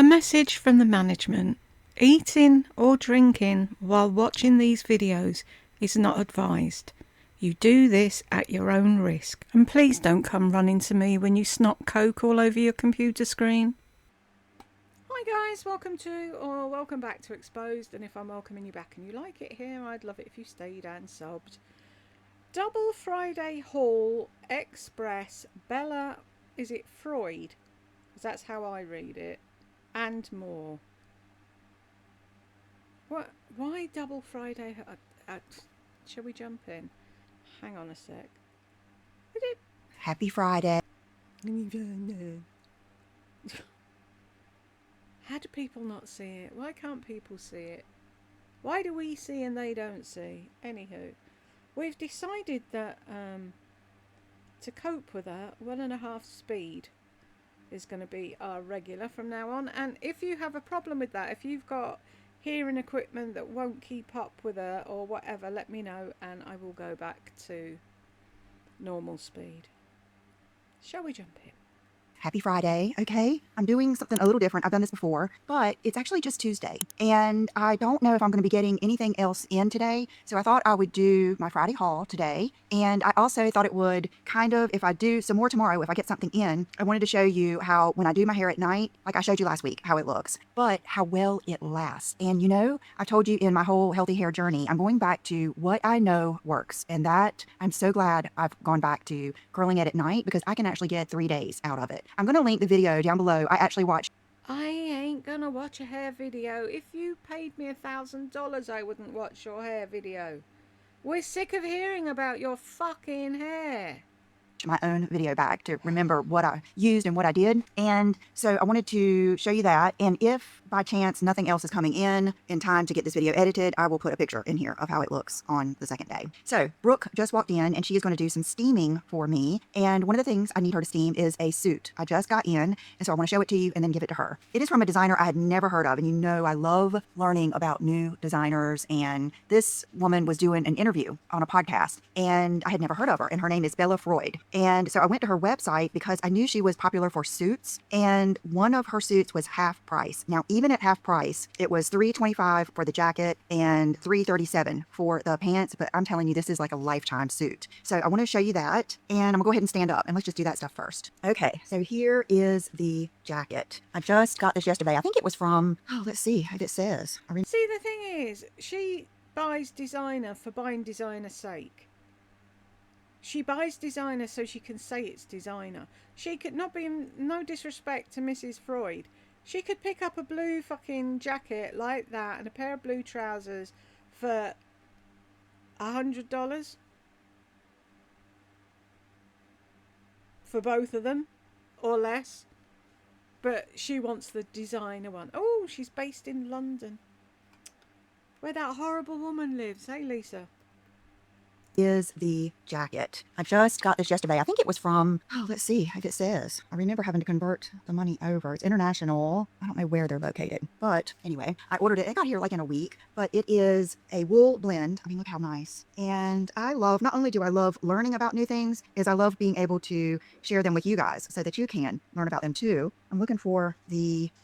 A message from the management. Eating or drinking while watching these videos is not advised. You do this at your own risk. And please don't come running to me when you snot coke all over your computer screen. Hi guys, welcome back to Exposed, and if I'm welcoming you back and you like it here, I'd love it if you stayed and subbed. Double Friday Haul Express Bella, is it Freud? Because that's how I read it. And more. What? Why double Friday? Shall we jump in? Hang on a sec. Happy Friday. How do people not see it? Why can't people see it? Why do we see and they don't see? Anywho, we've decided that to cope with that, 1.5 speed is going to be our regular from now on. And if you have a problem with that, if you've got hearing equipment that won't keep up with her or whatever, let me know and I will go back to normal speed. Shall we jump in? Happy Friday, okay? I'm doing something a little different. I've done this before, but it's actually just Tuesday. And I don't know if I'm going to be getting anything else in today. So I thought I would do my Friday haul today. And I also thought it would kind of, if I do some more tomorrow, if I get something in, I wanted to show you how when I do my hair at night, like I showed you last week, how it looks, but how well it lasts. And you know, I told you in my whole healthy hair journey, I'm going back to what I know works. And that I'm so glad I've gone back to curling it at night because I can actually get 3 days out of it. I'm going to link the video down below. I actually watched. I ain't gonna watch a hair video. If you paid me $1,000, I wouldn't watch your hair video. We're sick of hearing about your fucking hair. My own video back to remember what I used and what I did. And so I wanted to show you that. And if by chance nothing else is coming in time to get this video edited, I will put a picture in here of how it looks on the second day. So Brooke just walked in and she is going to do some steaming for me. And one of the things I need her to steam is a suit. I just got in, and so I want to show it to you and then give it to her. It is from a designer I had never heard of. And you know, I love learning about new designers. And this woman was doing an interview on a podcast and I had never heard of her. And her name is Bella Freud. And so I went to her website because I knew she was popular for suits, and one of her suits was half price. Now, even at half price, it was $325 for the jacket and $337 for the pants, but I'm telling you, this is like a lifetime suit. So I want to show you that, and I'm gonna go ahead and stand up and let's just do that stuff first. Okay, so here is the jacket. I just got this yesterday. I think it was from, oh, let's see if it says. See, the thing is, she buys designer for buying designer's sake. She buys designer so she can say it's designer. She could not be, no disrespect to Mrs. Freud, she could pick up a blue fucking jacket like that and a pair of blue trousers for $100 for both of them or less. But she wants the designer one. Oh, she's based in London, where that horrible woman lives. Hey, Lisa. Is the jacket. I just got this yesterday. I think it was from, oh, let's see if it says. I remember having to convert the money over. It's international. I don't know where they're located. But anyway, I ordered it. It got here like in a week. But it is a wool blend. I mean, look how nice. And I love, not only do I love learning about new things, is I love being able to share them with you guys so that you can learn about them too. I'm looking for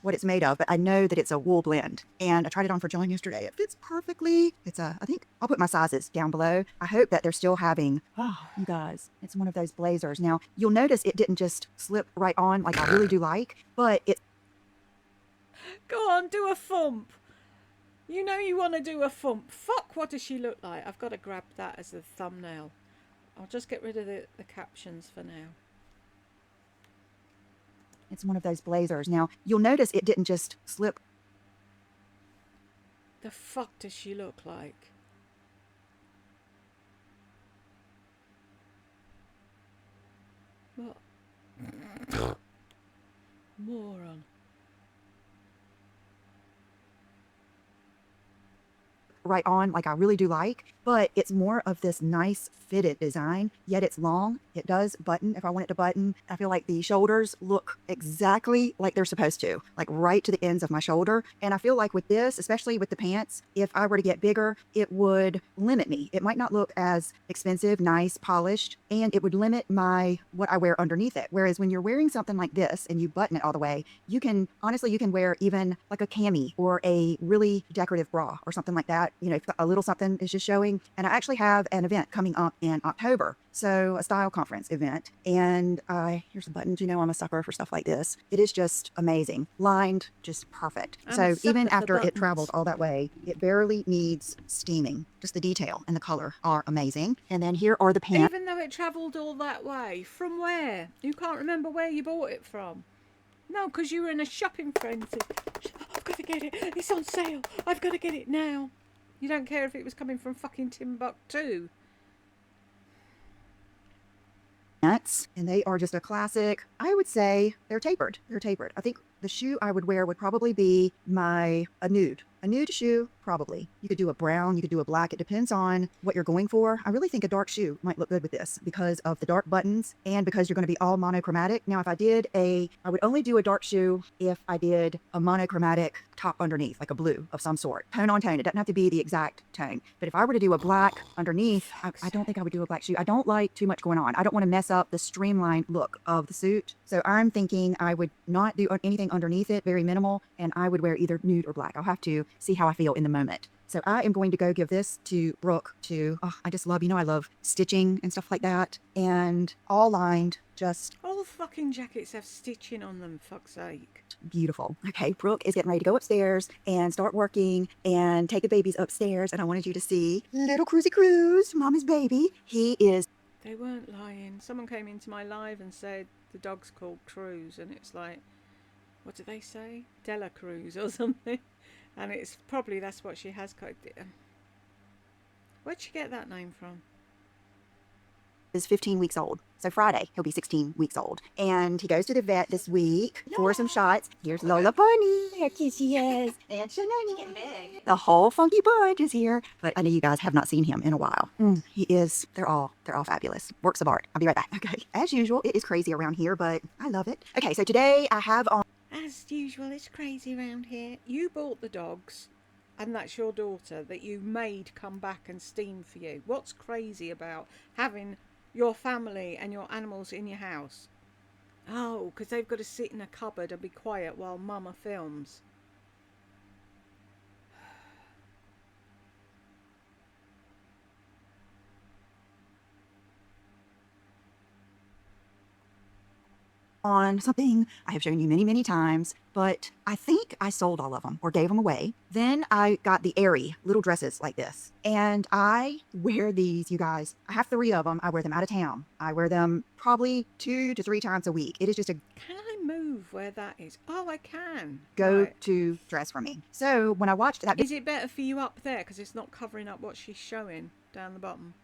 what it's made of, but I know that it's a wool blend. And I tried it on for John yesterday. It fits perfectly. I think I'll put my sizes down below. I hope that they're still having, oh, you guys, it's one of those blazers. Now, you'll notice it didn't just slip right on like I really do like, but it. Go on, do a foomp. You know you want to do a foomp. Fuck, what does she look like? I've got to grab that as the thumbnail. I'll just get rid of the captions for now. It's one of those blazers. Now, you'll notice it didn't just slip. The fuck does she look like? What? Moron. right on like I really do like, but it's more of this nice fitted design, yet it's long. It does button if I want it to button. I feel like the shoulders look exactly like they're supposed to, like right to the ends of my shoulder. And I feel like with this, especially with the pants, if I were to get bigger, it would limit me. It might not look as expensive, nice, polished, and it would limit what I wear underneath it. Whereas when you're wearing something like this and you button it all the way, you can wear even like a cami or a really decorative bra or something like that. You know, if a little something is just showing. And I actually have an event coming up in October. So a style conference event. And here's the buttons. You know, I'm a sucker for stuff like this. It is just amazing. Lined, just perfect. So even after it traveled all that way, it barely needs steaming. Just the detail and the color are amazing. And then here are the pants. Even though it travelled all that way, from where? You can't remember where you bought it from. No, because you were in a shopping frenzy. I've got to get it. It's on sale. I've got to get it now. You don't care if it was coming from fucking Timbuktu. And they are just a classic. I would say they're tapered. They're tapered. I think the shoe I would wear would probably be a nude shoe, probably. You could do a brown, you could do a black. It depends on what you're going for. I really think a dark shoe might look good with this because of the dark buttons and because you're going to be all monochromatic. Now, if I would only do a dark shoe if I did a monochromatic top underneath, like a blue of some sort. Tone on tone. It doesn't have to be the exact tone. But if I were to do a black underneath, I don't think I would do a black shoe. I don't like too much going on. I don't want to mess up the streamlined look of the suit. So I'm thinking I would not do anything underneath it, very minimal, and I would wear either nude or black. I'll have to see how I feel in the moment. So I am going to go give this to Brooke I just love, I love stitching and stuff like that. And all lined, just all fucking jackets have stitching on them, fuck's sake. Beautiful. Okay, Brooke is getting ready to go upstairs and start working and take the babies upstairs. And I wanted you to see little Cruisy Cruz, Mommy's baby. They weren't lying. Someone came into my live and said the dog's called Cruz, and it's like, what do they say? Della Cruz or something. And it's probably that's what she has got. Where'd she get that name from? Is 15 weeks old. So Friday, he'll be 16 weeks old. And he goes to the vet this week for some shots. Here's Lola Bunny. There she is. And Shanoni and Meg. The whole funky bunch is here. But I know you guys have not seen him in a while. They're all fabulous. Works of art. I'll be right back. Okay. As usual, it is crazy around here, but I love it. Okay, so today I have on. As usual, it's crazy around here. You bought the dogs, and that's your daughter that you made come back and steam for you. What's crazy about having your family and your animals in your house? Oh, because they've got to sit in a cupboard and be quiet while Mama films. On something I have shown you many, many times, but I think I sold all of them or gave them away. Then I got the airy little dresses like this, and I wear these, you guys. I have 3 of them. I wear them out of town. I wear them probably 2 to 3 times a week. It is just a Can I move where that is? Oh, I can. go-to dress for me. So when I watched that Is it better for you up there because it's not covering up what she's showing down the bottom?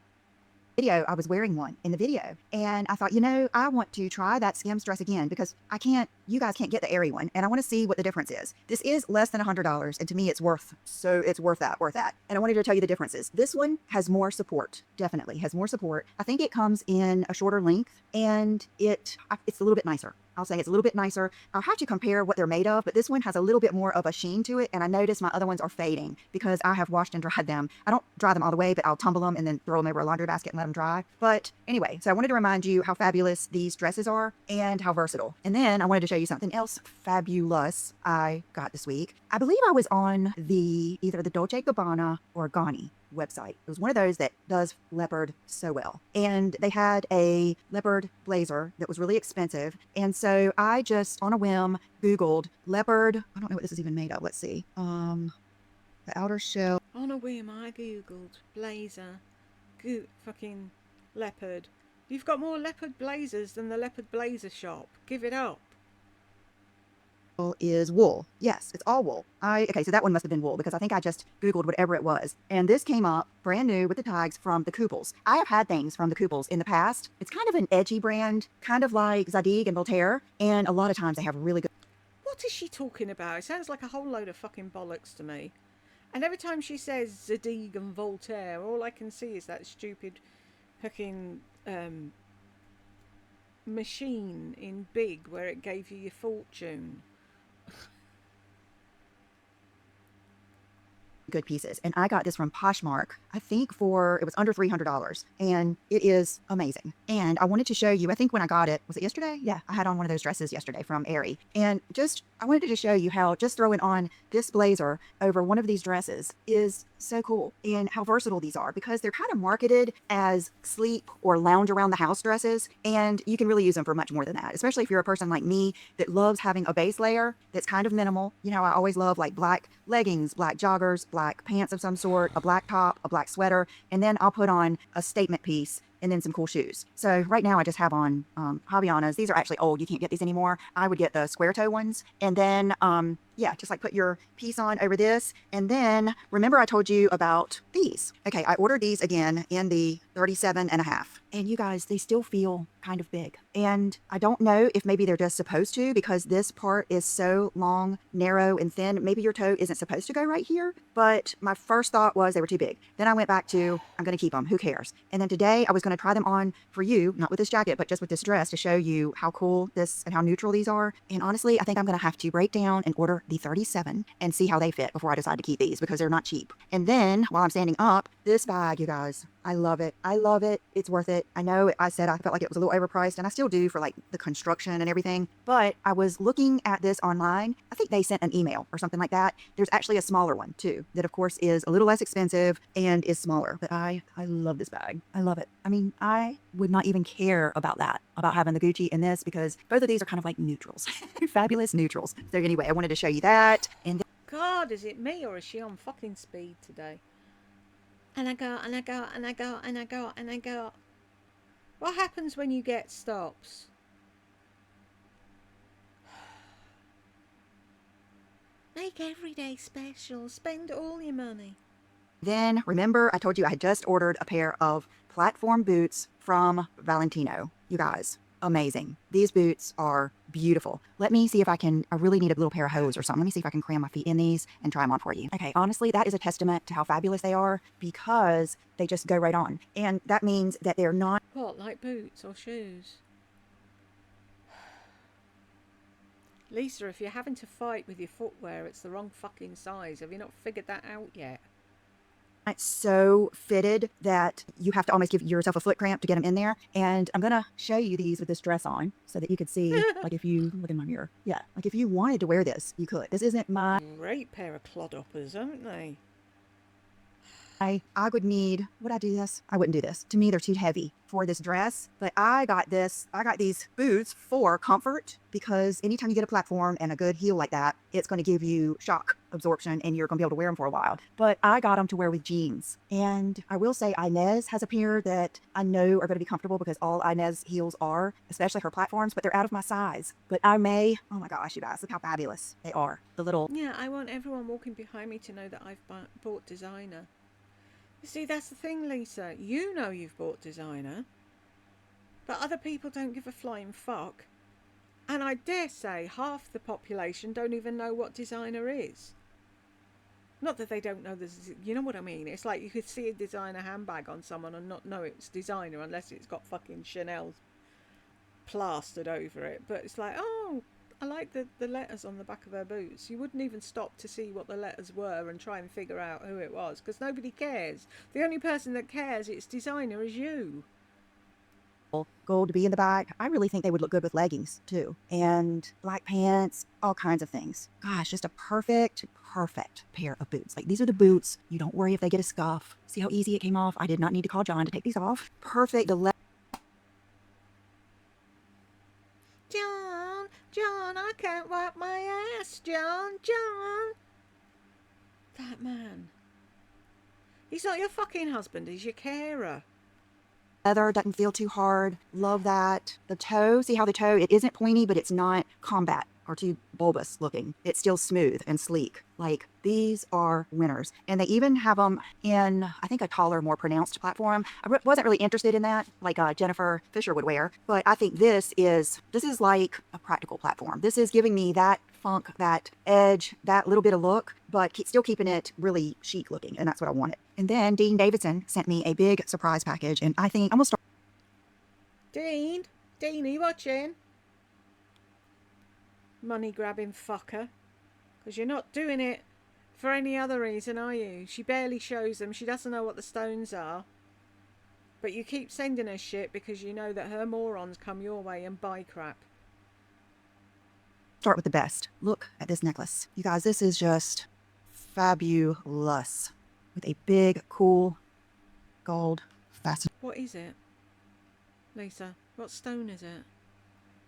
video, I was wearing one in the video, and I thought, I want to try that Skims dress again because you guys can't get the airy one, and I want to see what the difference is. This is less than $100, and to me it's worth that. And I wanted to tell you the differences. This one has more support, definitely has more support. I think it comes in a shorter length, and it's a little bit nicer. I'll say it's a little bit nicer. I'll have to compare what they're made of, but this one has a little bit more of a sheen to it, and I notice my other ones are fading because I have washed and dried them. I don't dry them all the way, but I'll tumble them and then throw them over a laundry basket and let them dry. But anyway, so I wanted to remind you how fabulous these dresses are and how versatile. And then I wanted to show you something else fabulous I got this week. I believe I was on either the Dolce & Gabbana or Ganni website. It was one of those that does leopard so well. And they had a leopard blazer that was really expensive. And so I just, on a whim, Googled leopard. I don't know what this is even made of. Let's see. The outer shell. On a whim, I Googled blazer. Fucking leopard. You've got more leopard blazers than the leopard blazer shop. Give it up. Is wool. Yes, it's all wool. Okay, so that one must have been wool because I think I just Googled whatever it was. And this came up brand new with the tags from the Kooples. I have had things from the Kooples in the past. It's kind of an edgy brand, kind of like Zadig and Voltaire. And a lot of times they have really good. What is she talking about? It sounds like a whole load of fucking bollocks to me. And every time she says Zadig and Voltaire, all I can see is that stupid fucking machine in Big where it gave you your fortune. Good pieces. And I got this from Poshmark, I think it was under $300. And it is amazing. And I wanted to show you, I think when I got it, was it yesterday? Yeah, I had on one of those dresses yesterday from Aerie. And I wanted to show you how just throwing on this blazer over one of these dresses is so cool, and how versatile these are, because they're kind of marketed as sleep or lounge around the house dresses. And you can really use them for much more than that, especially if you're a person like me that loves having a base layer that's kind of minimal. You know, I always love like black leggings, black joggers, black pants of some sort, a black top, a black sweater, and then I'll put on a statement piece and then some cool shoes. So right now I just have on Havaianas. These are actually old. You can't get these anymore. I would get the square toe ones. And then, yeah, just like put your piece on over this. And then remember I told you about these. Okay, I ordered these again in the 37.5. And you guys, they still feel kind of big. And I don't know if maybe they're just supposed to, because this part is so long, narrow, and thin. Maybe your toe isn't supposed to go right here. But my first thought was they were too big. Then I went back to, I'm going to keep them. Who cares? And then today I was going to try them on for you, not with this jacket, but just with this dress, to show you how cool this and how neutral these are. And honestly, I think I'm going to have to break down and order the 37 and see how they fit before I decide to keep these, because they're not cheap. And then while I'm standing up, this bag, you guys, I love it. I love it. It's worth it. I know I said I felt like it was a little overpriced, and I still do for like the construction and everything, but I was looking at this online. I think they sent an email or something like that. There's actually a smaller one too, that of course is a little less expensive and is smaller, but I love this bag. I love it. I mean, I would not even care about that, about having the Gucci in this, because both of these are kind of like neutrals, fabulous neutrals. So anyway, I wanted to show you that. And then, God, is it me or is she on fucking speed today? And I go, and I go, and I go, and I go, and I go. What happens when you get stops? Make every day special. Spend all your money. then remember I told you I had just ordered a pair of platform boots from Valentino. You guys, amazing. These boots are beautiful. Let me see if I really need a little pair of hose or something. Let me see if I can cram my feet in these and try them on for you. Okay, honestly, that is a testament to how fabulous they are, because they just go right on. And that means that they're not... What, like boots or shoes? Lisa, if you're having to fight with your footwear, it's the wrong fucking size. Have you not figured that out yet? It's so fitted that you have to almost give yourself a foot cramp to get them in there. And I'm going to show you these with this dress on so that you could see, like if you look in my mirror. Yeah, like if you wanted to wear this, you could. This isn't my... Great pair of clodhoppers, aren't they? I would I do this? I wouldn't do this. To me, they're too heavy for this dress. But I got these boots for comfort, because anytime you get a platform and a good heel like that, it's going to give you shock absorption and you're going to be able to wear them for a while. But I got them to wear with jeans. And I will say Inez has a pair that I know are going to be comfortable, because all Inez heels are, especially her platforms, but they're out of my size. But oh my gosh, you guys, look how fabulous they are. The little... Yeah, I want everyone walking behind me to know that I've bought designer. You see, that's the thing, Lisa. You know you've bought designer, but other people don't give a flying fuck. And I dare say half the population don't even know what designer is. Not that they don't know this, you know what I mean? It's like you could see a designer handbag on someone and not know it's designer unless it's got fucking Chanel plastered over it. But it's like, oh, I like the letters on the back of her boots. You wouldn't even stop to see what the letters were and try and figure out who it was, because nobody cares. The only person that cares it's designer is you. Gold to be in the back. I really think they would look good with leggings too, and black pants, all kinds of things. Gosh, just a perfect pair of boots. Like, these are the boots you don't worry if they get a scuff. See how easy it came off? I did not need to call John to take these off. Perfect. John, I can't wipe my ass, John. That man. He's not your fucking husband, he's your carer. Leather doesn't feel too hard. Love that. The toe, see how the toe, it isn't pointy, but it's not combat or too bulbous looking. It's still smooth and sleek. Like, these are winners. And they even have them in, I think, a taller, more pronounced platform. I wasn't really interested in that, like Jennifer Fisher would wear, but I think this is like a practical platform. This is giving me that funk, that edge, that little bit of look, but still keeping it really chic looking. And that's what I wanted. And then Dean Davidson sent me a big surprise package. And I think I'm going to start. Dean, are you watching? Money grabbing fucker. Because you're not doing it for any other reason, are you? She barely shows them. She doesn't know what the stones are. But you keep sending her shit because you know that her morons come your way and buy crap. Start with the best. Look at this necklace. You guys, this is just fabulous. With a big, cool, gold fastener What is it, Lisa? What stone is it?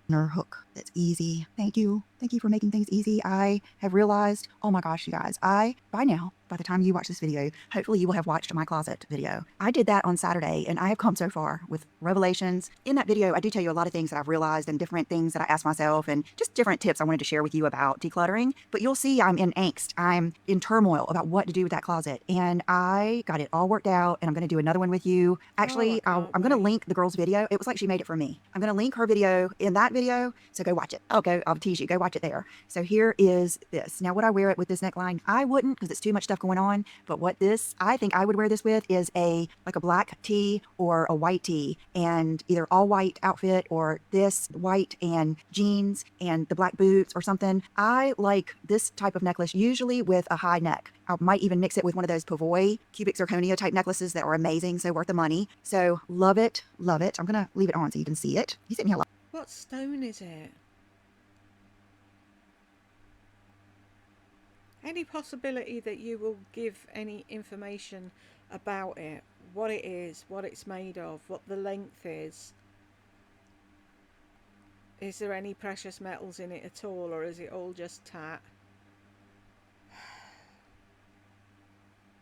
hook that's easy. Thank you. Thank you for making things easy. I have realized, oh my gosh, you guys, by now, by the time you watch this video, hopefully you will have watched my closet video. I did that on Saturday and I have come so far with revelations. In that video, I do tell you a lot of things that I've realized and different things that I asked myself and just different tips I wanted to share with you about decluttering. But you'll see I'm in angst. I'm in turmoil about what to do with that closet. And I got it all worked out and I'm going to do another one with you. Actually, I'm going to link the girl's video. It was like she made it for me. I'm going to link her video in that video. So go watch it. I'll tease you. Go watch it there. So here is this. Now, would I wear it with this neckline? I wouldn't because it's too much stuff going on. But what this, I think I would wear this with is like a black tee or a white tee and either all white outfit or this white and jeans and the black boots or something. I like this type of necklace usually with a high neck. I might even mix it with one of those Pavoy cubic zirconia type necklaces that are amazing. So worth the money. So love it. Love it. I'm going to leave it on so you can see it. He's sitting here. What stone is it? Any possibility that you will give any information about it? What it is, what it's made of, what the length is? Is there any precious metals in it at all, or is it all just tat?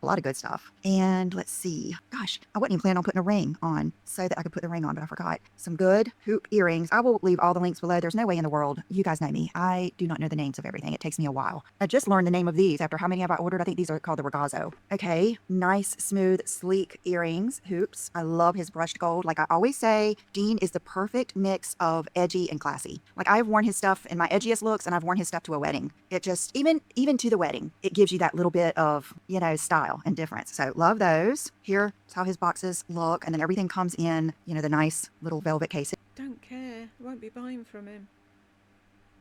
A lot of good stuff. And let's see. Gosh, I wasn't even planning on putting a ring on so that I could put the ring on, but I forgot. Some good hoop earrings. I will leave all the links below. There's no way in the world. You guys know me. I do not know the names of everything. It takes me a while. I just learned the name of these after how many have I ordered? I think these are called the Regazzo. Okay. Nice, smooth, sleek earrings, hoops. I love his brushed gold. Like I always say, Dean is the perfect mix of edgy and classy. Like I've worn his stuff in my edgiest looks and I've worn his stuff to a wedding. It just, even to the wedding, it gives you that little bit of, style and difference. So love those. Here's how his boxes look. And then everything comes in, the nice little velvet casing. Don't care. Won't be buying from him.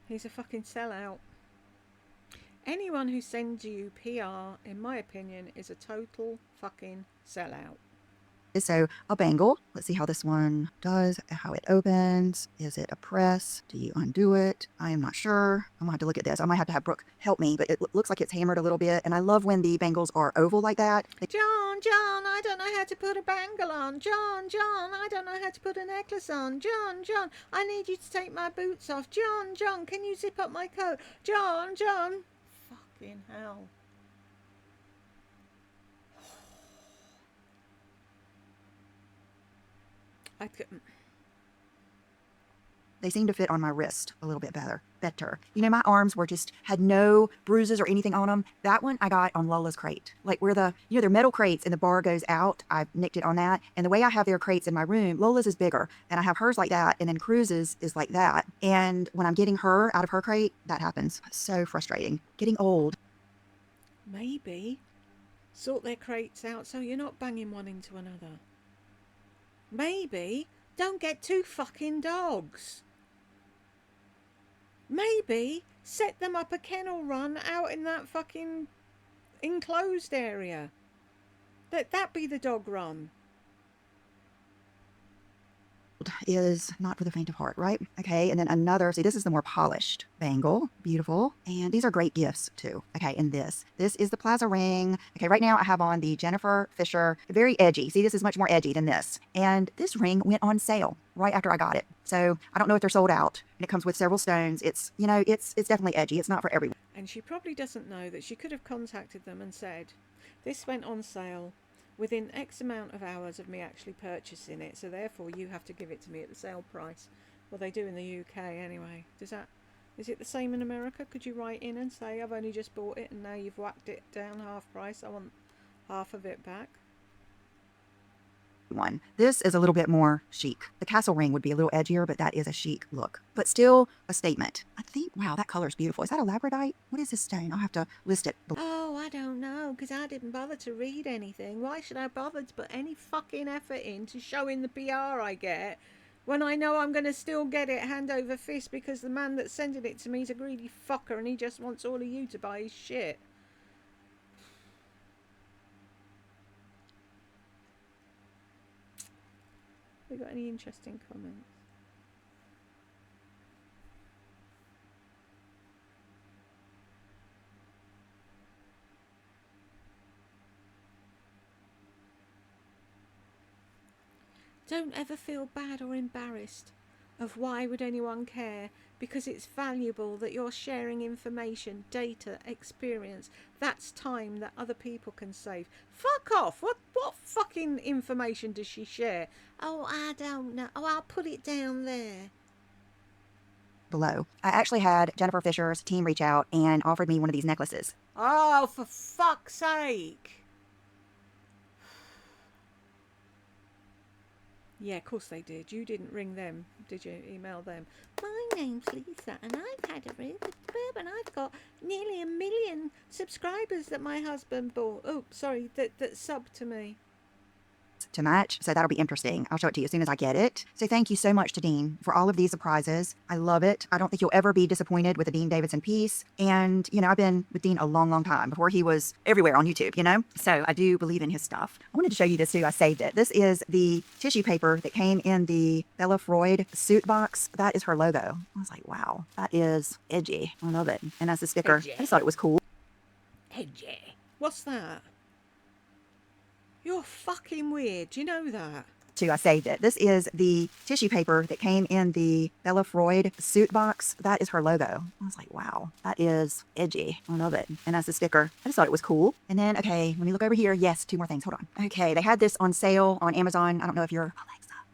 He's a fucking sellout. Anyone who sends you PR, in my opinion, is a total fucking sellout. So a bangle. Let's see how this one does, how it opens. Is it a press? Do you undo it? I am not sure. I'm gonna have to look at this. I might have to have Brooke help me, but it looks like it's hammered a little bit. And I love when the bangles are oval like that. John, I don't know how to put a bangle on. John, I don't know how to put a necklace on. John, I need you to take my boots off. John, can you zip up my coat? John. Fucking hell. They seem to fit on my wrist a little bit better. My arms had no bruises or anything on them. That one I got on Lola's crate. Like where their metal crates and the bar goes out, I nicked it on that. And the way I have their crates in my room, Lola's is bigger. And I have hers like that. And then Cruz's is like that. And when I'm getting her out of her crate, that happens. So frustrating. Getting old. Maybe sort their crates out so you're not banging one into another. Maybe don't get 2 fucking dogs. Maybe set them up a kennel run out in that fucking enclosed area. Let that be the dog run. Is not for the faint of heart, right? Okay, and then another, see, this is the more polished bangle. Beautiful. And these are great gifts too. Okay, and this is the plaza ring. Okay, right now I have on the Jennifer Fisher, very edgy. See, this is much more edgy than this. And this ring went on sale right after I got it. So I don't know if they're sold out. And it comes with several stones. It's, it's definitely edgy. It's not for everyone. And she probably doesn't know that she could have contacted them and said, this went on sale within X amount of hours of me actually purchasing it, so therefore you have to give it to me at the sale price. Well, they do in the UK anyway. Is it the same in America? Could you write in and say, I've only just bought it and now you've whacked it down half price, I want half of it back? one. This is a little bit more chic. The castle ring would be a little edgier, but that is a chic look, but still a statement. I think, wow, that color is beautiful. Is that a labradorite? What is this stone? I'll have to list it. Oh, I don't know, because I didn't bother to read anything. Why should I bother to put any fucking effort into showing the PR I get when I know I'm going to still get it hand over fist because the man that's sending it to me is a greedy fucker and he just wants all of you to buy his shit? We got any interesting comments? Don't ever feel bad or embarrassed of why would anyone care, because it's valuable that you're sharing information, data, experience. That's time that other people can save. Fuck off. What fucking information does she share? Oh, I don't know. Oh, I'll put it down there. Below. I actually had Jennifer Fisher's team reach out and offered me one of these necklaces. Oh, for fuck's sake. Yeah, of course they did. You didn't ring them, did you? Email them. My name's Lisa, and I've had a really good bib, and I've got nearly 1 million subscribers that my husband bought. Oh, sorry, that subbed to me. To match, so that'll be interesting. I'll show it to you as soon as I get it. So thank you so much to Dean for all of these surprises. I love it. I don't think you'll ever be disappointed with a Dean Davidson piece. And, you know, I've been with Dean a long, long time before he was everywhere on YouTube, you know? So I do believe in his stuff. I wanted to show you this too. I saved it. This is the tissue paper that came in the Bella Freud suit box. That is her logo. I was like, wow, that is edgy. I love it. And that's the sticker. Edgy. I just thought it was cool. Edgy. What's that? You're fucking weird. You know that? I saved it. This is the tissue paper that came in the Bella Freud suit box. That is her logo. I was like, wow, that is edgy. I love it. And that's the sticker. I just thought it was cool. And then, okay, when you look over here, yes, 2 more things. Hold on. Okay, they had this on sale on Amazon. I don't know if you're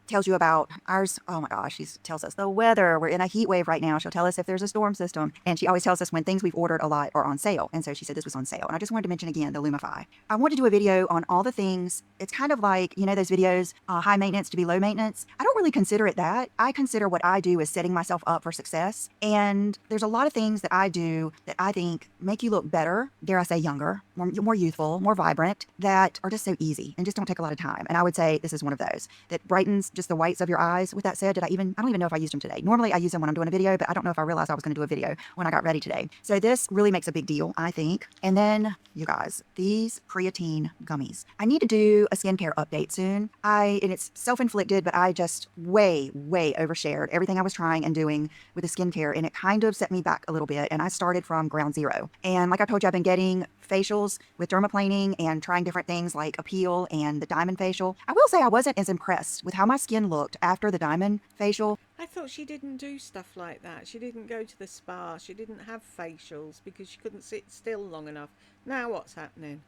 tells you about ours. Oh my gosh, she tells us the weather. We're in a heat wave right now. She'll tell us if there's a storm system. And she always tells us when things we've ordered a lot are on sale. And so she said this was on sale. And I just wanted to mention again, the Lumify. I want to do a video on all the things. It's kind of like, you know, those videos, high maintenance to be low maintenance. I don't really consider it that. I consider what I do as setting myself up for success. And there's a lot of things that I do that I think make you look better, dare I say younger, more youthful, more vibrant, that are just so easy and just don't take a lot of time. And I would say this is one of those that brightens just the whites of your eyes. With that said, I don't even know if I used them today. Normally I use them when I'm doing a video, but I don't know if I realized I was going to do a video when I got ready today. So this really makes a big deal, I think. And then you guys, these creatine gummies. I need to do a skincare update soon. And it's self-inflicted, but I just way overshared everything I was trying and doing with the skincare. And it kind of set me back a little bit. And I started from ground zero. And like I told you, I've been getting facials with dermaplaning and trying different things like Appeal and the diamond facial. I will say I wasn't as impressed with how my skin looked after the diamond facial. I thought she didn't do stuff like that. She didn't go to the spa. She didn't have facials because she couldn't sit still long enough. Now what's happening?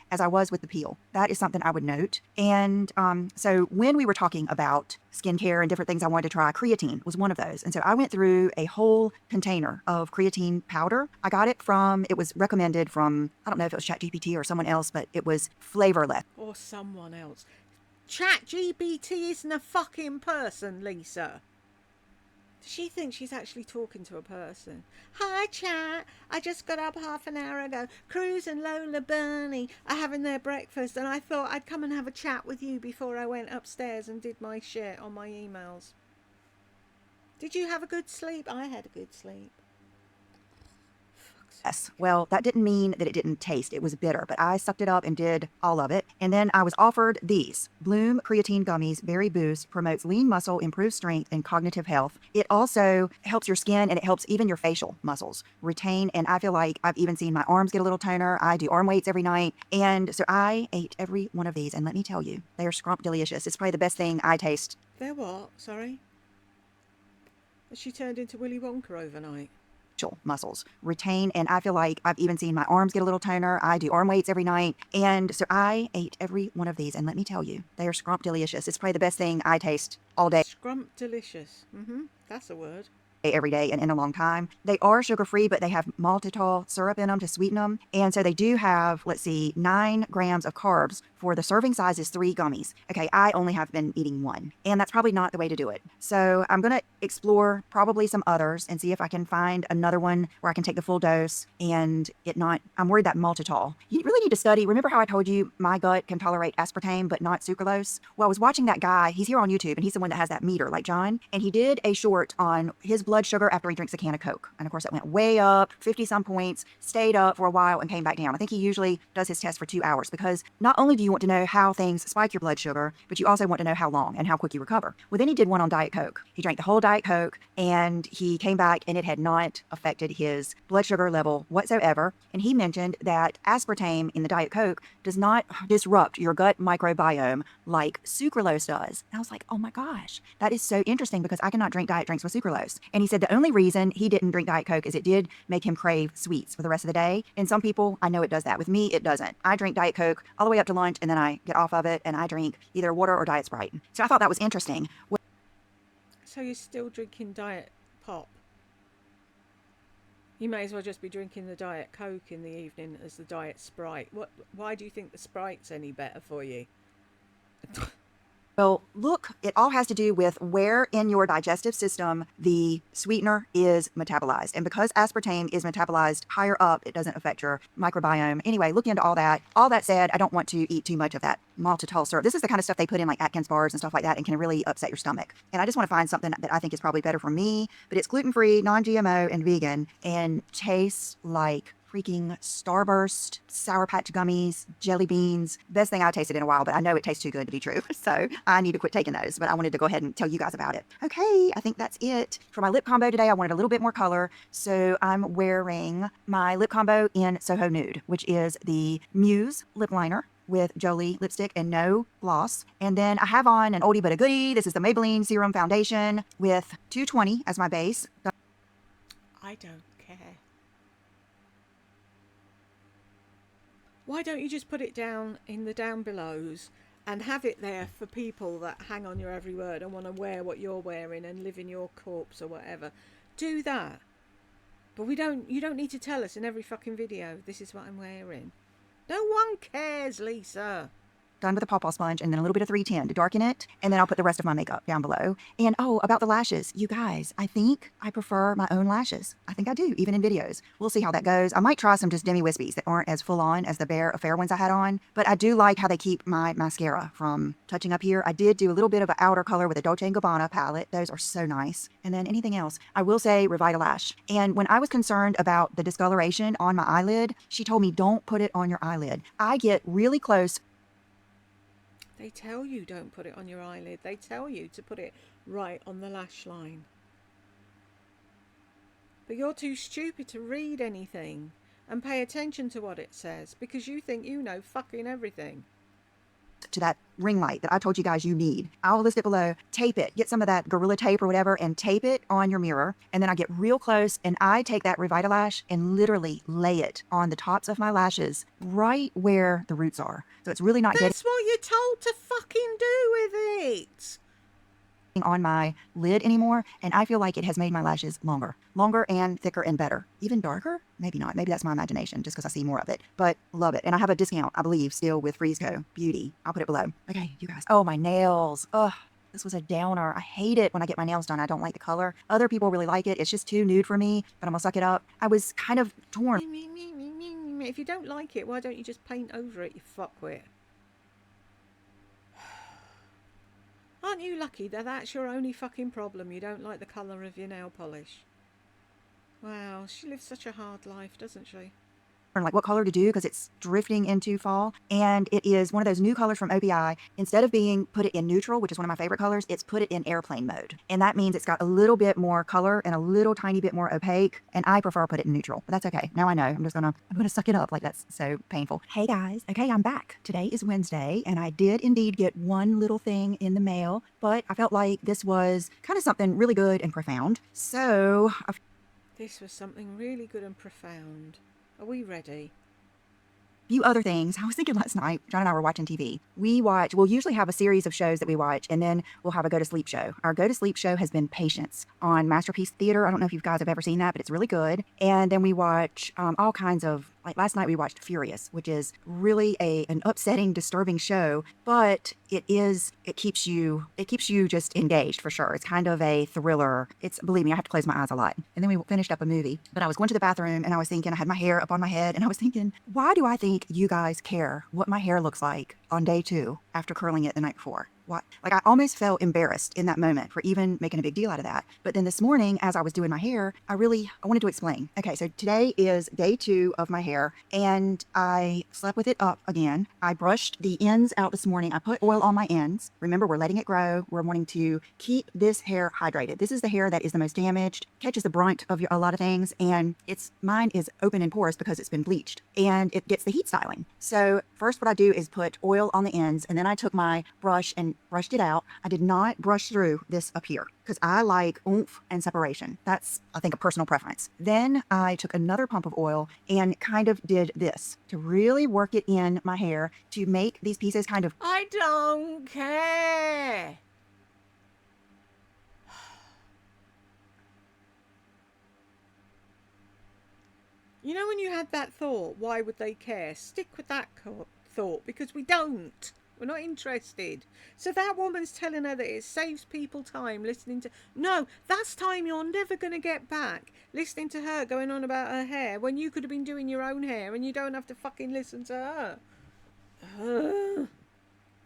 As I was with the peel. That is something I would note. And so when we were talking about skincare and different things I wanted to try, creatine was one of those. And so I went through a whole container of creatine powder. I got it it was recommended from, I don't know if it was ChatGPT or someone else, but it was flavorless. Or someone else. ChatGPT isn't a fucking person, Lisa. Does she think she's actually talking to a person? Hi, Chat. I just got up half an hour ago. Cruz and Lola Burney are having their breakfast, and I thought I'd come and have a chat with you before I went upstairs and did my shit on my emails. Did you have a good sleep? I had a good sleep. Yes. Well, that didn't mean that it didn't taste. It was bitter, but I sucked it up and did all of it. And then I was offered these Bloom Creatine Gummies Berry Boost, promotes lean muscle, improves strength, and cognitive health. It also helps your skin and it helps even your facial muscles retain. And I feel like I've even seen my arms get a little toner. I do arm weights every night. And so I ate every one of these. And let me tell you, they are scrump delicious. It's probably the best thing I taste. They're what? Sorry? Has she turned into Willy Wonka overnight? Muscles retain, and I feel like I've even seen my arms get a little toner. I do arm weights every night, and so I ate every one of these, and let me tell you, they are scrump delicious. It's probably the best thing I taste all day. Scrump delicious. That's a word. every day and in a long time. They are sugar-free, but they have maltitol syrup in them to sweeten them. And so they do have, let's see, 9 grams of carbs for the serving size is 3 gummies. Okay, I only have been eating 1, and that's probably not the way to do it. So I'm going to explore probably some others and see if I can find another one where I can take the full dose and it not, I'm worried that maltitol. You really need to study. Remember how I told you my gut can tolerate aspartame, but not sucralose? Well, I was watching that guy. He's here on YouTube, and he's the one that has that meter, like John. And he did a short on his blood sugar after he drinks a can of Coke. And of course, that went way up, 50-some points, stayed up for a while, and came back down. I think he usually does his test for 2 hours because not only do you want to know how things spike your blood sugar, but you also want to know how long and how quick you recover. Well, then he did one on Diet Coke. He drank the whole Diet Coke, and he came back, and it had not affected his blood sugar level whatsoever. And he mentioned that aspartame in the Diet Coke does not disrupt your gut microbiome like sucralose does. And I was like, oh my gosh, that is so interesting because I cannot drink diet drinks with sucralose. And he said the only reason he didn't drink Diet Coke is it did make him crave sweets for the rest of the day. And some people, I know it does that. With me, it doesn't. I drink Diet Coke all the way up to lunch, and then I get off of it, and I drink either water or Diet Sprite. So I thought that was interesting. So you're still drinking Diet Pop? You may as well just be drinking the Diet Coke in the evening as the Diet Sprite. Why do you think the Sprite's any better for you? Well, look, it all has to do with where in your digestive system the sweetener is metabolized. And because aspartame is metabolized higher up, it doesn't affect your microbiome. Anyway, look into all that. All that said, I don't want to eat too much of that maltitol syrup. This is the kind of stuff they put in like Atkins bars and stuff like that and can really upset your stomach. And I just want to find something that I think is probably better for me, but it's gluten-free, non-GMO, and vegan, and tastes like freaking Starburst, Sour Patch Gummies, jelly beans. Best thing I've tasted in a while, but I know it tastes too good to be true. So I need to quit taking those, but I wanted to go ahead and tell you guys about it. Okay, I think that's it. For my lip combo today, I wanted a little bit more color. So I'm wearing my lip combo in Soho Nude, which is the Muse lip liner with Jolie lipstick and no gloss. And then I have on an oldie but a goodie. This is the Maybelline Serum Foundation with 220 as my base. I don't care. Why don't you just put it down in the down belows and have it there for people that hang on your every word and want to wear what you're wearing and live in your corpse or whatever? Do that. But you don't need to tell us in every fucking video, this is what I'm wearing. No one cares, Lisa. Done with a pawpaw sponge and then a little bit of 310 to darken it. And then I'll put the rest of my makeup down below. And oh, about the lashes, you guys, I think I prefer my own lashes. I think I do, even in videos. We'll see how that goes. I might try some just Demi Wispies that aren't as full on as the Bare Affair ones I had on. But I do like how they keep my mascara from touching up here. I did do a little bit of an outer color with a Dolce & Gabbana palette. Those are so nice. And then anything else, I will say Revitalash. And when I was concerned about the discoloration on my eyelid, she told me don't put it on your eyelid. I get really close. They tell you don't put it on your eyelid. They tell you to put it right on the lash line. But you're too stupid to read anything and pay attention to what it says because you think you know fucking everything. To that ring light that I told you guys you need. I'll list it below. Tape it. Get some of that Gorilla Tape or whatever and tape it on your mirror. And then I get real close and I take that Revitalash and literally lay it on the tops of my lashes right where the roots are. So it's really not getting... That's what you're told to fucking do with it. On my lid anymore, and I feel like it has made my lashes longer and thicker and better. Even darker? Maybe not. Maybe that's my imagination just because I see more of it, but love it. And I have a discount, I believe, still with Freesco Beauty. I'll put it below. Okay, you guys. Oh, my nails. Ugh. This was a downer. I hate it when I get my nails done. I don't like the color. Other people really like it. It's just too nude for me, but I'm gonna suck it up. I was kind of torn. If you don't like it, why don't you just paint over it, you fuckwit? Aren't you lucky that that's your only fucking problem? You don't like the colour of your nail polish. Wow, she lives such a hard life, doesn't she? Like what color to do because it's drifting into fall, and it is one of those new colors from OPI. Instead of being put it in neutral, which is one of my favorite colors, it's put it in airplane mode, and that means it's got a little bit more color and a little tiny bit more opaque, and I prefer put it in neutral, but that's okay. Now I know. I'm gonna suck it up. Like, that's so painful. Hey guys, okay, I'm back. Today is Wednesday, and I did indeed get one little thing in the mail, but I felt like this was kind of something really good and profound, so this was something really good and profound. Are we ready? few other things. I was thinking last night, John and I were watching TV. We'll usually have a series of shows that we watch, and then we'll have a go to sleep show. Our go to sleep show has been Patience on Masterpiece Theater. I don't know if you guys have ever seen that, but it's really good. And then we watch all kinds of, like last night we watched Furious, which is really an upsetting, disturbing show, but it keeps you just engaged for sure. It's kind of a thriller. Believe me, I have to close my eyes a lot. And then we finished up a movie, but I was going to the bathroom and I was thinking, I had my hair up on my head and I was thinking, why do I think you guys care what my hair looks like on day 2 after curling it the night before? What? Like, I almost felt embarrassed in that moment for even making a big deal out of that. But then this morning, as I was doing my hair, I wanted to explain. Okay, so today is day 2 of my hair, and I slept with it up again. I brushed the ends out this morning. I put oil on my ends. Remember, we're letting it grow. We're wanting to keep this hair hydrated. This is the hair that is the most damaged, catches the brunt of a lot of things, and mine is open and porous because it's been bleached, and it gets the heat styling. So first what I do is put oil on the ends, and then I took my brush and brushed it out. I did not brush through this up here because I like oomph and separation. That's, I think, a personal preference. Then I took another pump of oil and kind of did this to really work it in my hair to make these pieces kind of... I don't care. You know, when you had that thought, why would they care? Stick with that thought, because we don't. We're not interested. So that woman's telling her that it saves people time listening to... No, that's time you're never going to get back. Listening to her going on about her hair when you could have been doing your own hair and you don't have to fucking listen to her.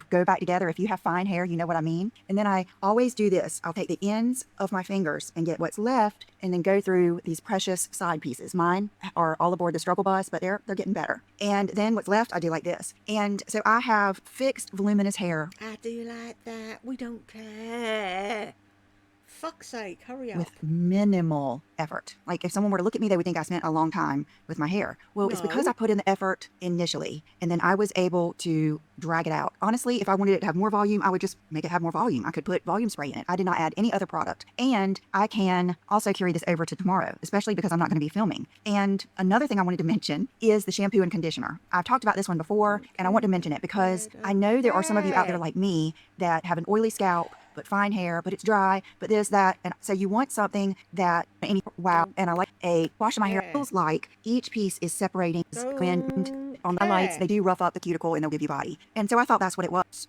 Go back together. If you have fine hair, you know what I mean. And then I always do this. I'll take the ends of my fingers and get what's left and then go through these precious side pieces. Mine are all aboard the struggle bus, but they're getting better. And then what's left, I do like this. And so I have fixed, voluminous hair. I do like that. We don't care. Fuck's sake, hurry up. With minimal effort. Like, if someone were to look at me, they would think I spent a long time with my hair. Well, it's because I put in the effort initially, and then I was able to drag it out. Honestly, if I wanted it to have more volume, I would just make it have more volume. I could put volume spray in it. I did not add any other product. And I can also carry this over to tomorrow, especially because I'm not going to be filming. And another thing I wanted to mention is the shampoo and conditioner. I've talked about this one before, and I want to mention it because I know there are some of you out there like me that have an oily scalp, but fine hair, but it's dry, but this, that. And so you want something that, wow. And I like a wash of my hair. It feels like each piece is separating on the lights. They do rough up the cuticle and they'll give you body. And so I thought that's what it was.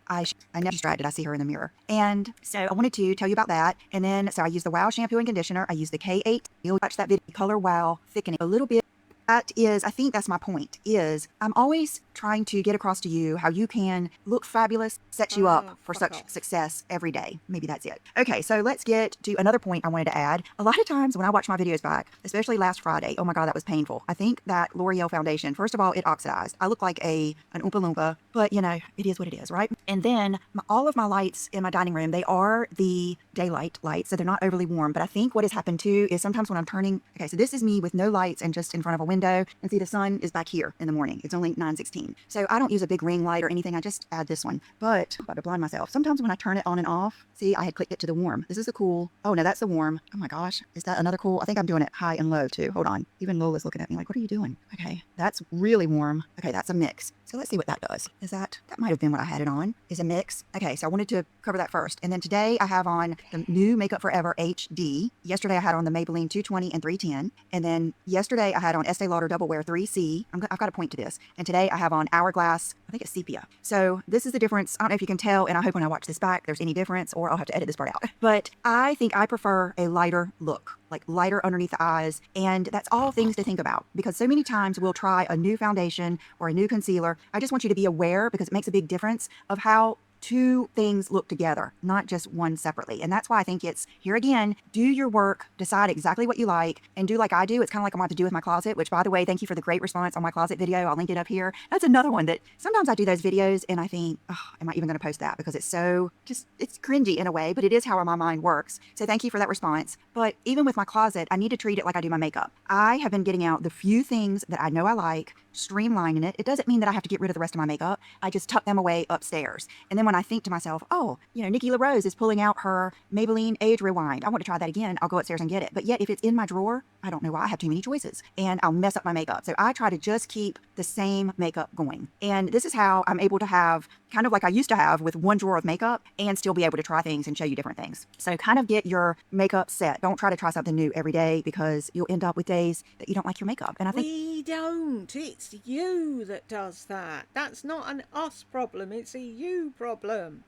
I know she's distracted. I see her in the mirror. And so I wanted to tell you about that. And then, so I use the Wow shampoo and conditioner. I use the K8. You'll watch that video, Color Wow thickening a little bit. That is, I think that's my point, is I'm always trying to get across to you how you can look fabulous, set you up for such success every day. Maybe that's it. Okay, so let's get to another point I wanted to add. A lot of times when I watch my videos back, especially last Friday, oh my God, that was painful. I think that L'Oreal foundation, first of all, it oxidized. I look like an Oompa Loompa, but you know, it is what it is, right? And then all of my lights in my dining room, they are the daylight lights, so they're not overly warm. But I think what has happened too is sometimes when I'm turning, okay, so this is me with no lights and just in front of a window. And see, the sun is back here in the morning. It's only 9:16. So I don't use a big ring light or anything. I just add this one. But I'm about to blind myself. Sometimes when I turn it on and off, see, I had clicked it to the warm. This is a cool. Oh, no, that's the warm. Oh my gosh. Is that another cool? I think I'm doing it high and low too. Hold on. Even Lola's looking at me like, what are you doing? Okay, that's really warm. Okay, that's a mix. So let's see what that does. That might have been what I had it on, is a mix. Okay, so I wanted to cover that first. And then today I have on the new Makeup Forever HD. Yesterday I had on the Maybelline 220 and 310. And then yesterday I had on Estee Lauder Double Wear 3C. I've got to point to this. And today I have on Hourglass, I think it's sepia. So this is the difference. I don't know if you can tell, and I hope when I watch this back there's any difference, or I'll have to edit this part out. But I think I prefer a lighter look, like lighter underneath the eyes. And that's all things to think about, because so many times we'll try a new foundation or a new concealer. I just want you to be aware, because it makes a big difference of how two things look together, not just one separately. And that's why I think it's, here again, do your work, decide exactly what you like, and do like I do. It's kind of like I'm about to do with my closet, which, by the way, thank you for the great response on my closet video. I'll link it up here. That's another one that sometimes I do those videos and I think, oh, am I even going to post that? Because it's so it's cringy in a way, but it is how my mind works. So thank you for that response. But even with my closet, I need to treat it like I do my makeup. I have been getting out the few things that I know I like, streamlining it. It doesn't mean that I have to get rid of the rest of my makeup. I just tuck them away upstairs. And then when I think to myself, oh, Nikki LaRose is pulling out her Maybelline Age Rewind, I want to try that again, I'll go upstairs and get it. But yet if it's in my drawer, I don't know why, I have too many choices and I'll mess up my makeup. So I try to just keep the same makeup going. And this is how I'm able to have, kind of like I used to have, with one drawer of makeup and still be able to try things and show you different things. So kind of get your makeup set. Don't try to try something new every day, because you'll end up with days that you don't like your makeup. And I think we don't. It's you that does that. That's not an us problem. It's a you problem.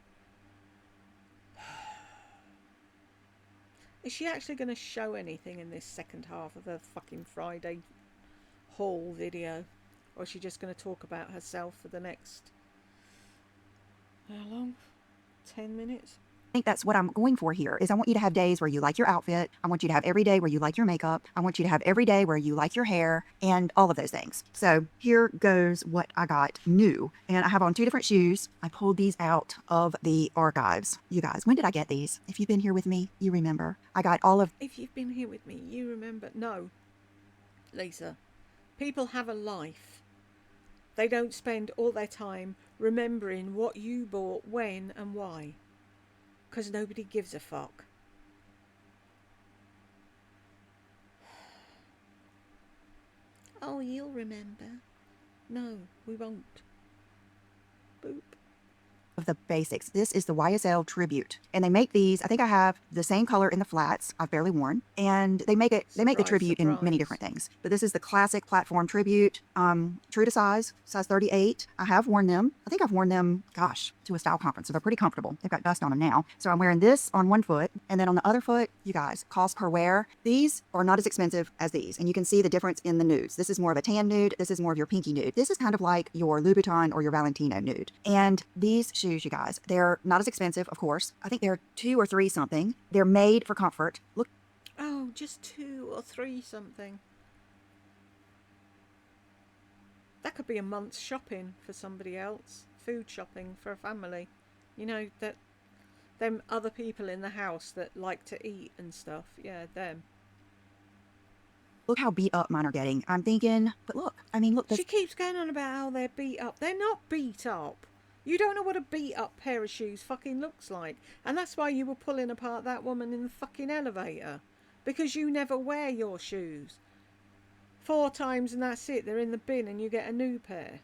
Is she actually going to show anything in this second half of the fucking Friday haul video? Or is she just going to talk about herself for the next, how long? 10 minutes? that's what I'm going for here, is I want you to have days where you like your outfit. I want you to have every day where you like your makeup. I want you to have every day where you like your hair and all of those things. So here goes what I got new. And I have on 2 different shoes. I pulled these out of the archives. You guys, when did I get these? If you've been here with me, you remember. I got all of... If you've been here with me, you remember. No, Lisa. People have a life. They don't spend all their time remembering what you bought, when and why. Because nobody gives a fuck. Oh, you'll remember. No, we won't. Boop. Of the basics. This is the YSL Tribute, and they make these. I think I have the same color in the flats I've barely worn, and they make the Tribute in many different things. But this is the classic platform Tribute, true to size 38. I have worn them. I think I've worn them, gosh, to a style conference, so they're pretty comfortable. They've got dust on them now. So I'm wearing this on one foot, and then on the other foot, you guys, cost per wear. These are not as expensive as these, and you can see the difference in the nudes. This is more of a tan nude. This is more of your pinky nude. This is kind of like your Louboutin or your Valentino nude. And these shoes, you guys, they're not as expensive, of course. I think they're 2 or 3 something. They're made for comfort. Look. Oh, just 2 or 3 something. That could be a month's shopping for somebody else. Food shopping for a family. You know, that them other people in the house that like to eat and stuff. Yeah, them. Look how beat up mine are getting. I'm thinking, but look, I mean, look. She keeps going on about how they're beat up. They're not beat up. You don't know what a beat up pair of shoes fucking looks like. And that's why you were pulling apart that woman in the fucking elevator. Because you never wear your shoes. 4 times and that's it. They're in the bin and you get a new pair.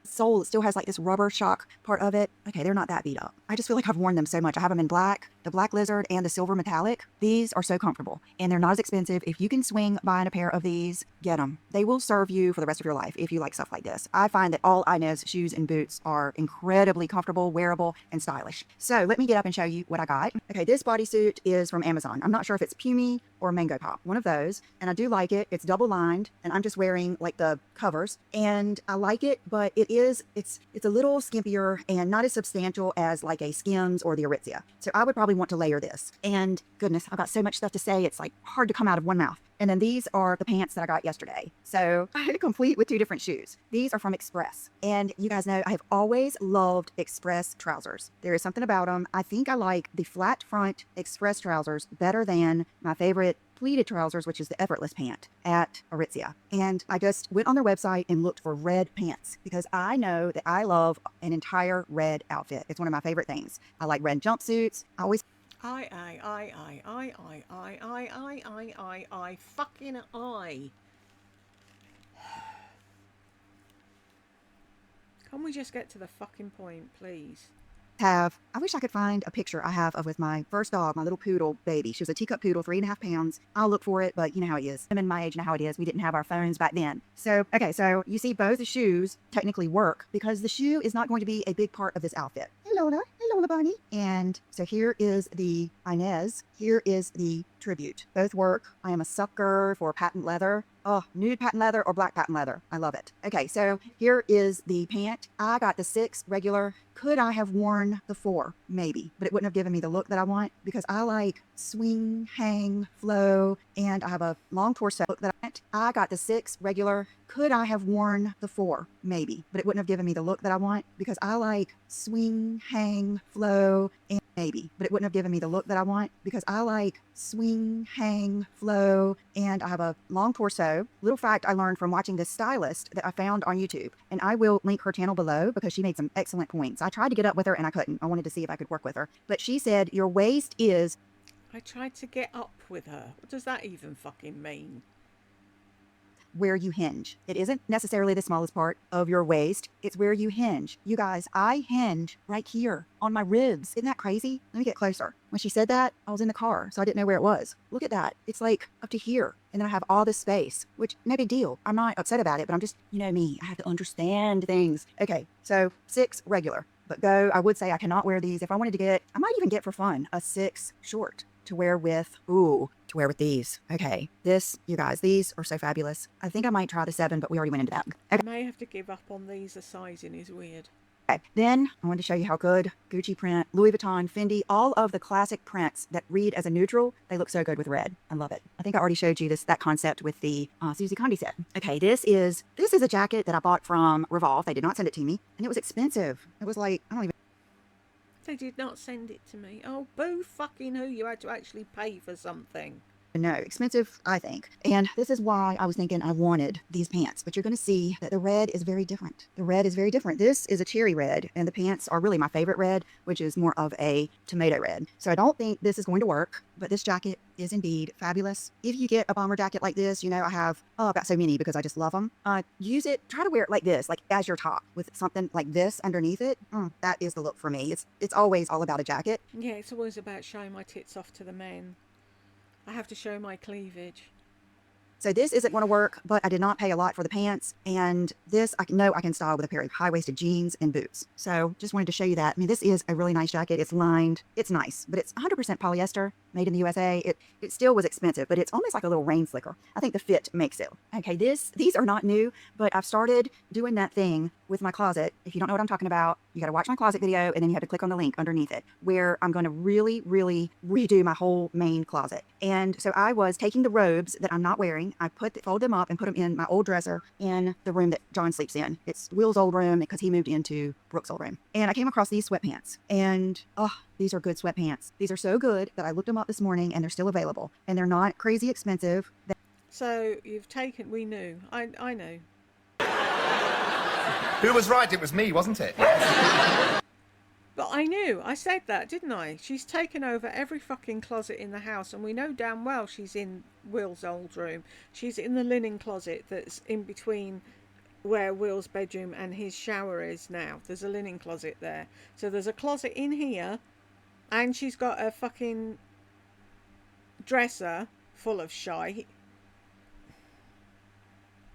Sole, it still has like this rubber shock part of it. Okay, they're not that beat up. I just feel like I've worn them so much. I have them in black, the black lizard, and the silver metallic. These are so comfortable and they're not as expensive. If you can swing buying a pair of these, get them. They will serve you for the rest of your life if you like stuff like this. I find that all Inez shoes and boots are incredibly comfortable, wearable, and stylish. So let me get up and show you what I got. Okay, this bodysuit is from Amazon. I'm not sure if it's Pumy or Mango Pop, one of those. And I do like it. It's double lined and I'm just wearing like the covers and I like it, but it's a little skimpier and not as substantial as like a Skims or the Aritzia. So I would probably want to layer this. And goodness, I've got so much stuff to say. It's like hard to come out of one mouth. And then these are the pants that I got yesterday. So I had to complete with 2 different shoes. These are from Express. And you guys know I have always loved Express trousers. There is something about them. I think I like the flat front Express trousers better than my favorite pleated trousers, which is the Effortless pant at Aritzia. And I just went on their website and looked for red pants because I know that I love an entire red outfit. It's one of my favorite things. I like red jumpsuits. I Fucking I. Can we just get to the fucking point, please? I wish I could find a picture I have of with my first dog, my little poodle baby. She was a teacup poodle, 3.5 pounds. I'll look for it, but you know how it is. Women my age know how it is. We didn't have our phones back then. So, okay, so you see both the shoes technically work because the shoe is not going to be a big part of this outfit. Hello, Bunny. And so here is the Inez. Here is the Tribute. Both work. I am a sucker for patent leather. Oh, nude patent leather or black patent leather. I love it. Okay, so here is the pant. I got the 6 regular. Could I have worn the 4? Maybe, but it wouldn't have given me the look that I want because I like swing, hang, flow, and I have a long torso look that I want. I got the 6 regular. Could I have worn the 4? Maybe, but it wouldn't have given me the look that I want because I like swing, hang, flow, and maybe, but it wouldn't have given me the look that I want because I like swing, hang, flow, and I have a long torso. Little fact I learned from watching this stylist that I found on YouTube, and I will link her channel below because she made some excellent points. I tried to get up with her and I couldn't. I wanted to see if I could work with her, but she said your waist is... I tried to get up with her. What does that even fucking mean? Where you hinge. It isn't necessarily the smallest part of your waist. It's where you hinge. You guys, I hinge right here on my ribs. Isn't that crazy? Let me get closer. When she said that, I was in the car, so I didn't know where it was. Look at that. It's like up to here. And then I have all this space, which no big deal. I'm not upset about it, but I'm just, you know me, I have to understand things. Okay, so 6 regular, but go. I would say I cannot wear these. If I wanted to get, I might even get for fun, a 6 short to wear with, these. Okay, this, you guys, these are so fabulous. I think I might try the 7, but we already went into that. Okay. I may have to give up on these. The sizing is weird. Okay. Then I wanted to show you how good Gucci print, Louis Vuitton, Fendi, all of the classic prints that read as a neutral, they look so good with red. I love it. I think I already showed you that concept with the Susie Condi set. Okay, this is a jacket that I bought from Revolve. They did not send it to me, and it was expensive. It was like, I don't even... They did not send it to me. Oh, boo fucking who. You had to actually pay for something. No, expensive, I think. And this is why I was thinking I wanted these pants. But you're going to see that the red is very different. The red is very different. This is a cherry red, and the pants are really my favorite red, which is more of a tomato red. So I don't think this is going to work, but this jacket is indeed fabulous. If you get a bomber jacket like this, you know, I've got so many because I just love them. Use it, try to wear it like this, like as your top with something like this underneath it. That is the look for me. It's always all about a jacket. Yeah, it's always about showing my tits off to the men. I have to show my cleavage. So this isn't going to work, but I did not pay a lot for the pants. And this, I know I can style with a pair of high-waisted jeans and boots. So just wanted to show you that. I mean, this is a really nice jacket. It's lined. It's nice, but it's 100% polyester, made in the USA. It still was expensive, but it's almost like a little rain slicker. I think the fit makes it. Okay, these are not new, but I've started doing that thing with my closet. If you don't know what I'm talking about, you got to watch my closet video, and then you have to click on the link underneath it, where I'm going to really, really redo my whole main closet. And so I was taking the robes that I'm not wearing. I fold them up and put them in my old dresser in the room that John sleeps in. It's Will's old room because he moved into Brooke's old room. And I came across these sweatpants, and these are good sweatpants. These are so good that I looked them up this morning, and they're still available, and they're not crazy expensive. So you've taken, we knew, I know. Who was right? It was me, wasn't it? But I knew. I said that, didn't I? She's taken over every fucking closet in the house, and we know damn well she's in Will's old room. She's in the linen closet that's in between where Will's bedroom and his shower is now. There's a linen closet there. So there's a closet in here, and she's got a fucking dresser full of shite.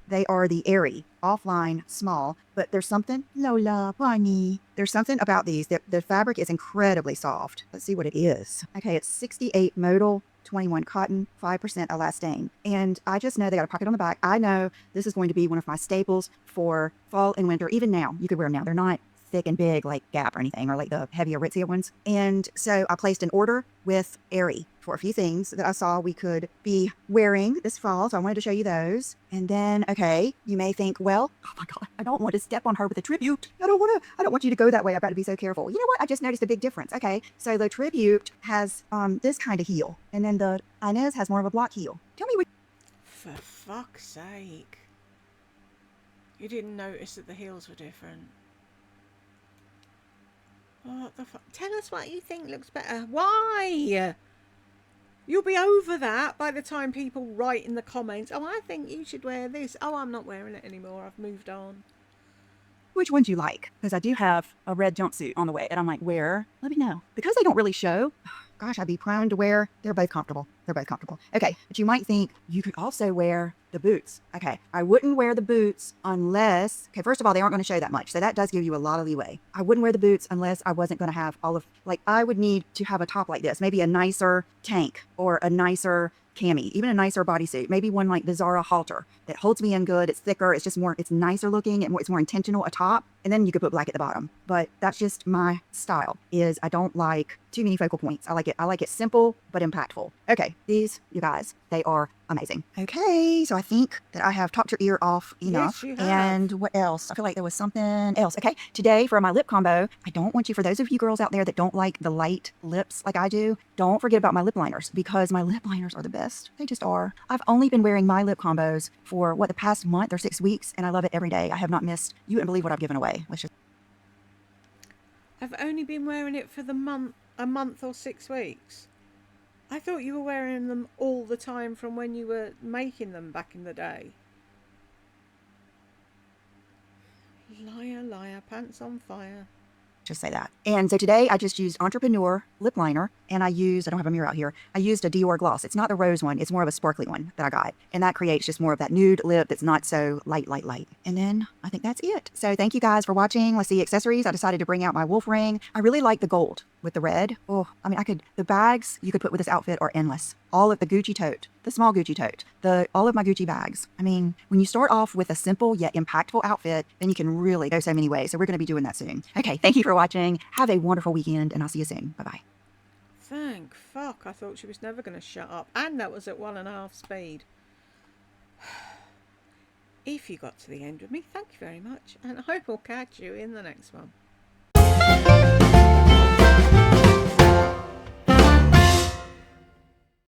They are the Airy, offline, small, but there's something, Lola, Barney. There's something about these. The fabric is incredibly soft. Let's see what it is. Okay, it's 68 modal, 21 cotton, 5% elastane. And I just know they got a pocket on the back. I know this is going to be one of my staples for fall and winter. Even now, you could wear them now. They're not thick and big like Gap or anything, or like the heavy Aritzia ones. And so I placed an order with Airy for a few things that I saw we could be wearing this fall. So I wanted to show you those. And then, okay, you may think, well, oh my God, I don't want to step on her with a tribute. I don't want you to go that way. I've got to be so careful. You know what? I just noticed a big difference. Okay, so the tribute has this kind of heel, and then the Inez has more of a block heel. Tell me what... For fuck's sake. You didn't notice that the heels were different. What the fuck? Tell us what you think looks better. Why? You'll be over that by the time people write in the comments, oh, I think you should wear this. Oh, I'm not wearing it anymore. I've moved on. Which one do you like? Because I do have a red jumpsuit on the way, and I'm like, where? Let me know. Because they don't really show, gosh, I'd be prone to wear. They're both comfortable. Okay, but you might think you could also wear the boots. Okay, I wouldn't wear the boots unless, okay, first of all, they aren't going to show that much. So that does give you a lot of leeway. I wouldn't wear the boots unless I wasn't going to have all of, like, I would need to have a top like this, maybe a nicer tank or a nicer cami, even a nicer bodysuit, maybe one like the Zara halter that holds me in good. It's thicker. It's just more, it's nicer looking and it's more intentional atop. And then you could put black at the bottom. But that's just my style, is I don't like too many focal points. I like it simple, but impactful. Okay, these, you guys, they are amazing. Okay, so I think that I have talked your ear off enough. Yes, you have. And what else? I feel like there was something else. Okay, today for my lip combo, I don't want you, for those of you girls out there that don't like the light lips like I do, don't forget about my lip liners, because my lip liners are the best. They just are. I've only been wearing my lip combos for the past month or 6 weeks, and I love it every day. I have not missed. You wouldn't believe what I've given away. I've only been wearing it for a month or 6 weeks. I thought you were wearing them all the time from when you were making them back in the day. Liar, liar, pants on fire. Just say that. And so today I just used Entrepreneur lip liner, and I don't have a mirror out here. I used a Dior gloss. It's not the rose one. It's more of a sparkly one that I got. And that creates just more of that nude lip that's not so light. And then I think that's it. So thank you guys for watching. Let's see, accessories. I decided to bring out my wolf ring. I really like the gold with the red. Oh, I mean, the bags you could put with this outfit are endless. All of the Gucci tote, the small Gucci tote, all of my Gucci bags. I mean, when you start off with a simple yet impactful outfit, then you can really go so many ways. So we're going to be doing that soon. Okay, thank you for watching. Have a wonderful weekend, and I'll see you soon. Bye-bye. Thank fuck, I thought she was never going to shut up. And that was at 1.5 speed. If you got to the end with me, thank you very much. And I will catch you in the next one.